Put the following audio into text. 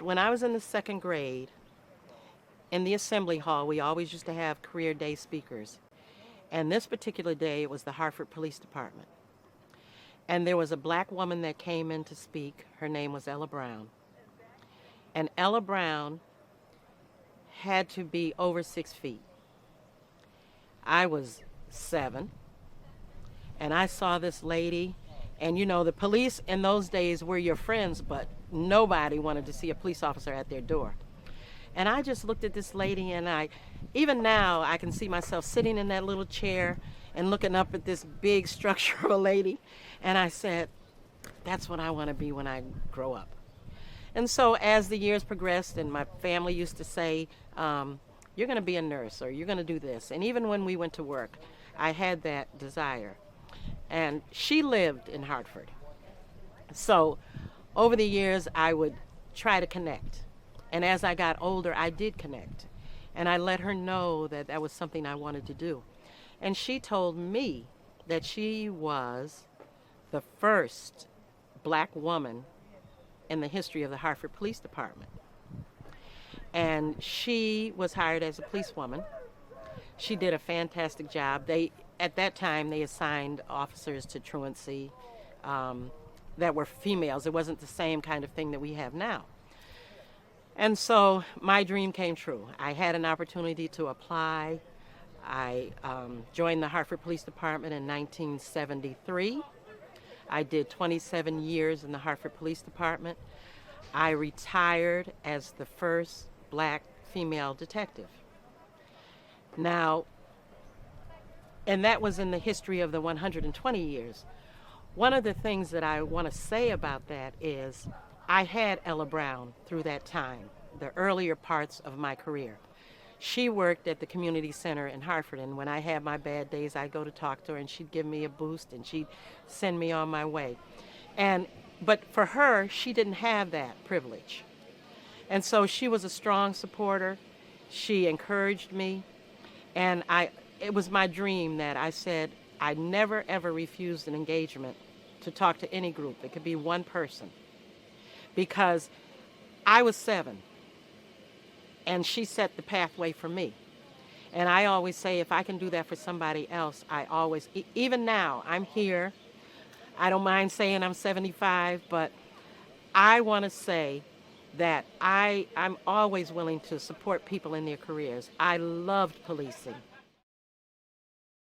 When I was in the second grade, in the assembly hall, we always used to have career day speakers. And this particular day, it was the Hartford Police Department. And there was a black woman that came in to speak. Her name was Ella Brown. And Ella Brown had to be over 6 feet. I was 7, and I saw this lady. And you know, the police in those days were your friends, but nobody wanted to see a police officer at their door. And I just looked at this lady, and even now, I can see myself sitting in that little chair and looking up at this big structure of a lady. And I said, that's what I want to be when I grow up. And so as the years progressed, and my family used to say, you're going to be a nurse, or you're going to do this. And even when we went to work, I had that desire. And she lived in Hartford. So over the years, I would try to connect. And as I got older, I did connect. And I let her know that that was something I wanted to do. And she told me that she was the first black woman in the history of the Hartford Police Department. And she was hired as a policewoman. She did a fantastic job. At that time, they assigned officers to truancy that were females. It wasn't the same kind of thing that we have now. And so my dream came true. I had an opportunity to apply. I joined the Hartford Police Department in 1973. I did 27 years in the Hartford Police Department. I retired as the first black female detective. Now, and that was in the history of the 120 years. One of the things that I want to say about that is I had Ella Brown through that time, the earlier parts of my career. She worked at the community center in Hartford, and when I had my bad days, I'd go to talk to her, and she'd give me a boost, and she'd send me on my way. But for her, she didn't have that privilege. And so she was a strong supporter. She encouraged me, and it was my dream that I said I never, ever refused an engagement to talk to any group. It could be one person. Because I was 7, and she set the pathway for me. And I always say, if I can do that for somebody else, even now, I'm here. I don't mind saying I'm 75, but I want to say that I'm always willing to support people in their careers. I loved policing.